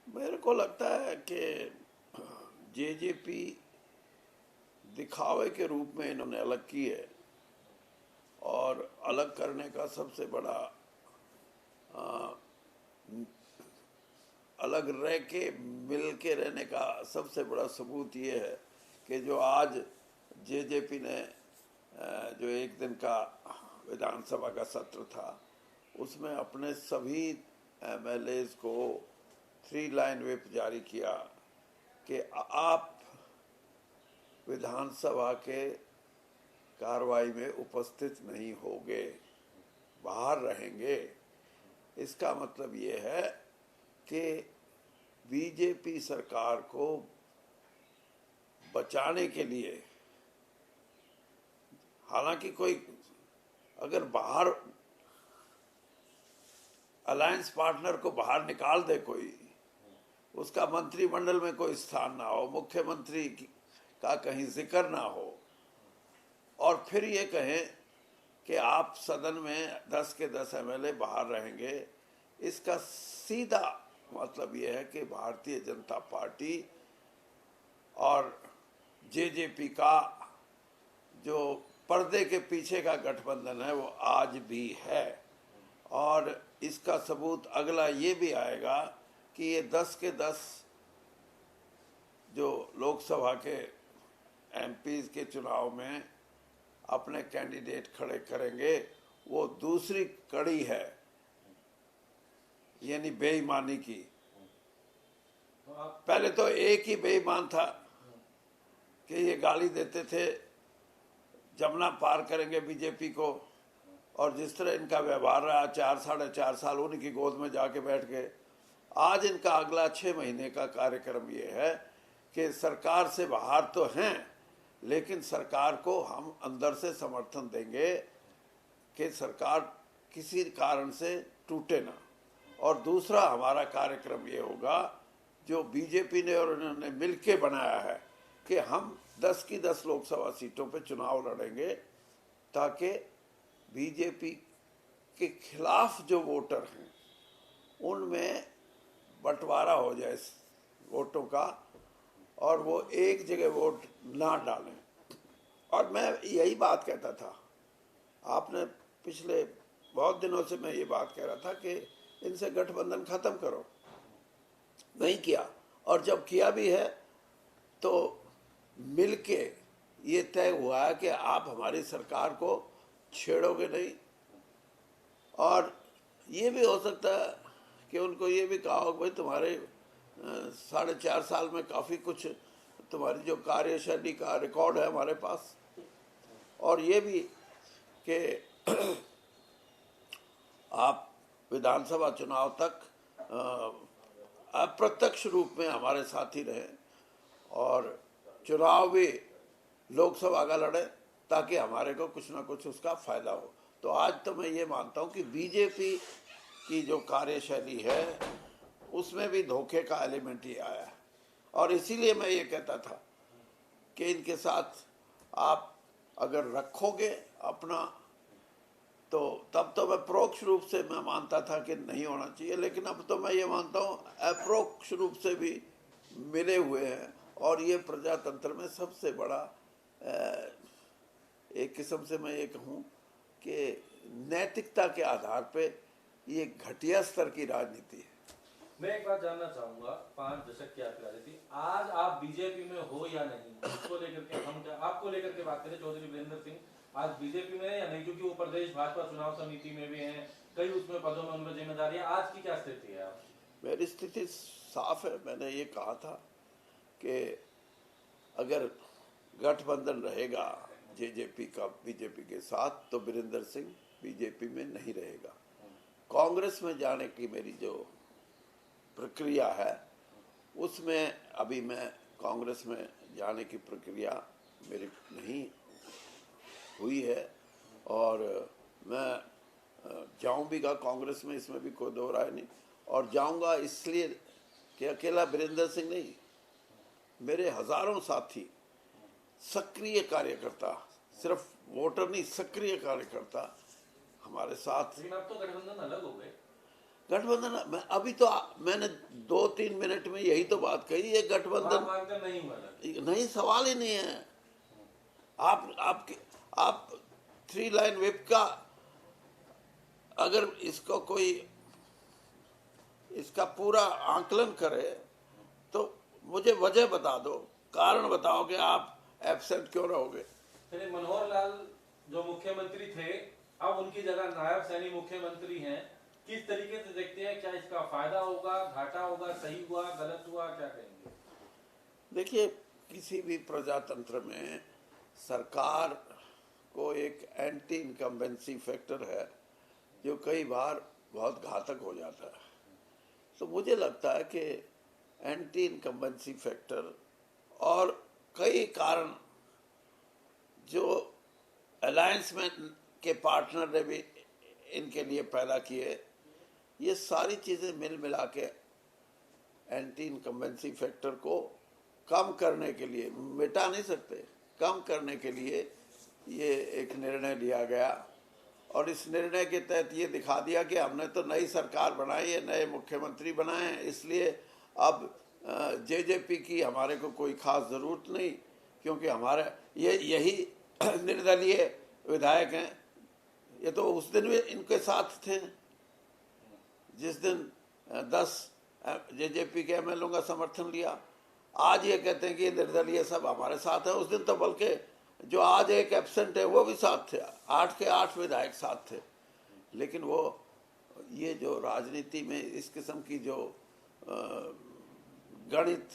मेरे को लगता है कि जेजेपी दिखावे के रूप में इन्होंने अलग की है और अलग करने का सबसे बड़ा अलग रह के मिल के रहने का सबसे बड़ा सबूत ये है कि जो आज जेजेपी ने जो एक दिन का विधानसभा का सत्र था उसमें अपने सभी एमएलएज को 3 लाइन व्हिप जारी किया कि आप विधानसभा के कार्रवाई में उपस्थित नहीं होंगे, बाहर रहेंगे। इसका मतलब ये है कि बीजेपी सरकार को बचाने के लिए, हालांकि कोई अगर बाहर अलायंस पार्टनर को बाहर निकाल दे, कोई उसका मंत्रिमंडल में कोई स्थान ना हो, मुख्यमंत्री का कहीं जिक्र ना हो, और फिर ये कहें कि आप सदन में 10 के 10 एमएलए बाहर रहेंगे, इसका सीधा मतलब ये है कि भारतीय जनता पार्टी और जेजेपी का जो पर्दे के पीछे का गठबंधन है वो आज भी है। और इसका सबूत अगला ये भी आएगा कि ये 10 के 10 जो लोकसभा के एमपीज के चुनाव में अपने कैंडिडेट खड़े करेंगे, वो दूसरी कड़ी है, यानी बेईमानी की। पहले तो एक ही बेईमान था कि ये गाली देते थे जमुना पार करेंगे बीजेपी को, और जिस तरह इनका व्यवहार रहा 4 साढ़े 4 साल उन्हीं की गोद में जाके बैठ गए। आज इनका अगला 6 महीने का कार्यक्रम ये है कि सरकार से बाहर तो हैं, लेकिन सरकार को हम अंदर से समर्थन देंगे कि सरकार किसी कारण से टूटे ना। और दूसरा हमारा कार्यक्रम ये होगा जो बीजेपी ने और इन्होंने मिलके बनाया है कि हम 10 की 10 लोकसभा सीटों पे चुनाव लड़ेंगे ताकि बीजेपी के खिलाफ जो वोटर हैं उनमें बंटवारा हो जाए वोटों का, और वो एक जगह वोट ना डालें। और मैं यही बात कहता था, आपने पिछले बहुत दिनों से मैं ये बात कह रहा था कि इनसे गठबंधन खत्म करो, नहीं किया। और जब किया भी है तो मिलके ये तय हुआ है कि आप हमारी सरकार को छेड़ोगे नहीं। और ये भी हो सकता है कि उनको ये भी कहा हो भाई तुम्हारे 4.5 साल में काफ़ी कुछ तुम्हारी जो कार्यशैली का रिकॉर्ड है हमारे पास, और ये भी कि आप विधानसभा चुनाव तक अप्रत्यक्ष रूप में हमारे साथ ही रहे और चुनाव भी लोकसभा का लड़े ताकि हमारे को कुछ ना कुछ उसका फायदा हो। तो आज तो मैं ये मानता हूँ कि बीजेपी की जो कार्यशैली है उसमें भी धोखे का एलिमेंट ही आया है, और इसीलिए मैं ये कहता था कि इनके साथ आप अगर रखोगे अपना, तो तब तो मैं परोक्ष रूप से मैं मानता था कि नहीं होना चाहिए, लेकिन अब तो मैं ये मानता हूँ अप्रोक्ष रूप से भी मिले हुए हैं। और ये प्रजातंत्र में सबसे बड़ा एक किस्म से मैं ये कहूँ कि नैतिकता के आधार पे ये घटिया स्तर की राजनीति है। मैं एक बात जानना चाहूंगा, 5 दशक की आपकी राजनीति, आज आप बीजेपी में हो या नहीं, इसको लेकर के हम क्या आपको लेकर के बात करें। चौधरी वीरेंद्र सिंह आज बीजेपी में है या नहीं, क्योंकि वो प्रदेश भाजपा चुनाव समिति में भी हैं, कई उसमें पदों में उनमें जिम्मेदारी है। आज की क्या स्थिति है? आप मेरी स्थिति साफ है। मैंने ये कहा था कि अगर गठबंधन रहेगा जेजेपी का बीजेपी के साथ तो वीरेंद्र सिंह बीजेपी में नहीं रहेगा। कांग्रेस में जाने की मेरी जो प्रक्रिया है उसमें अभी मैं कांग्रेस में जाने की प्रक्रिया मेरी नहीं हुई है, और मैं जाऊं भी कांग्रेस में, इसमें भी कोई दो राय नहीं। और जाऊंगा इसलिए कि अकेला वीरेंद्र सिंह नहीं, मेरे हजारों साथी सक्रिय कार्यकर्ता, सिर्फ वोटर नहीं सक्रिय कार्यकर्ता हमारे साथ। लेकिन अब तो गठबंधन अलग हो गए। गठबंधन अभी तो मैंने 2-3 मिनट में यही तो बात कही, ये आप गठबंधन मानते नहीं हुआ था? नहीं, सवाल ही नहीं है। आप 3 लाइन व्हिप का अगर इसको कोई इसका पूरा आंकलन करे तो मुझे वजह बता दो, कारण बताओ कि आप एब्सेंट क्यों रहोगे। फिर मनोहर लाल जो मुख्यमंत्री थे, अब उनकी जगह नायब सैनी मुख्यमंत्री हैं, किस तरीके से देखते हैं? क्या इसका फायदा होगा, घाटा होगा, सही हुआ, गलत हुआ, क्या कहेंगे? देखिए, किसी भी प्रजातंत्र में सरकार को एक एंटी इनकम्बेंसी फैक्टर है जो कई बार बहुत घातक हो जाता है। तो मुझे लगता है कि एंटी इनकम्बेंसी फैक्टर और कई कारण जो अलायंस में के पार्टनर ने भी इनके लिए पैदा किए, ये सारी चीज़ें मिल मिला के एंटी इनकम्बेंसी फैक्टर को कम करने के लिए, मिटा नहीं सकते, कम करने के लिए ये एक निर्णय लिया गया। और इस निर्णय के तहत ये दिखा दिया कि हमने तो नई सरकार बनाई है, नए मुख्यमंत्री बनाए हैं, इसलिए अब जेजेपी की हमारे को कोई खास ज़रूरत नहीं, क्योंकि हमारे यही निर्दलीय विधायक हैं। ये तो उस दिन भी इनके साथ थे जिस दिन 10 जेजेपी के एमएलओ का समर्थन लिया। आज ये कहते हैं कि निर्दलीय सब हमारे साथ हैं। उस दिन तो बल्कि जो आज एक एब्सेंट है वो भी साथ थे, 8 के 8 विधायक साथ थे। लेकिन वो ये जो राजनीति में इस किस्म की जो गणित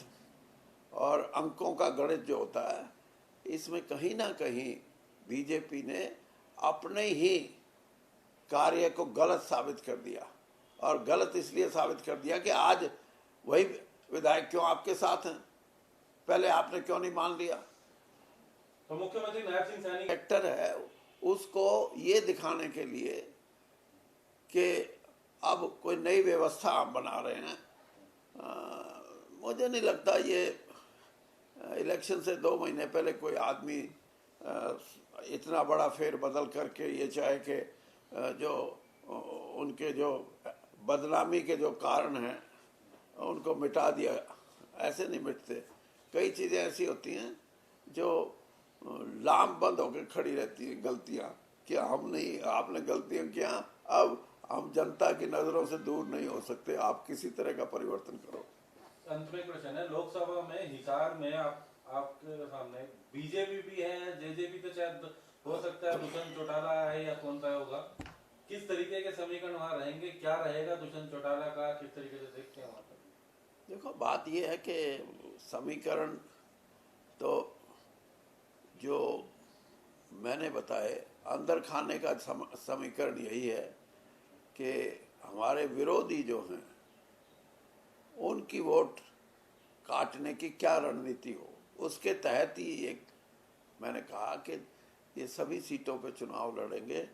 और अंकों का गणित जो होता है, इसमें कहीं ना कहीं बीजेपी ने अपने ही कार्य को गलत साबित कर दिया। और गलत इसलिए साबित कर दिया कि आज वही विधायक क्यों आपके साथ हैं, पहले आपने क्यों नहीं मान लिया। तो मुख्यमंत्री नायब सिंह सैनी फैक्टर है उसको ये दिखाने के लिए कि अब कोई नई व्यवस्था आप बना रहे हैं। मुझे नहीं लगता ये इलेक्शन से 2 महीने पहले कोई आदमी इतना बड़ा फेर बदल करके ये चाहे कि जो उनके जो बदनामी के जो कारण हैं उनको मिटा दिया। ऐसे नहीं मिटते। कई चीज़ें ऐसी होती हैं जो लामबंद होकर खड़ी रहती हैं, गलतियां कि हम नहीं, आपने गलतियां किया, अब हम जनता की नज़रों से दूर नहीं हो सकते, आप किसी तरह का परिवर्तन करो। अंत में क्वेश्चन है, लोकसभा में हिसार में आपके सामने बीजेपी भी है, जेजेपी तो शायद हो सकता है दुष्यंत चौटाला है या कौन सा होगा, किस तरीके के समीकरण वहाँ रहेंगे? क्या रहेगा दुष्यंत चौटाला का, किस तरीके से देखते हैं वहाँ पर? देखो, बात यह है कि समीकरण तो जो मैंने बताए, अंदर खाने का समीकरण यही है कि हमारे विरोधी जो हैं उनकी वोट काटने की क्या रणनीति हो, उसके तहत ही एक मैंने कहा कि ये सभी सीटों पे चुनाव लड़ेंगे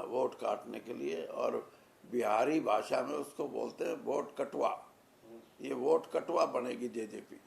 वोट काटने के लिए। और बिहारी भाषा में उसको बोलते हैं वोट कटवा। ये वोट कटवा बनेगी जेजेपी।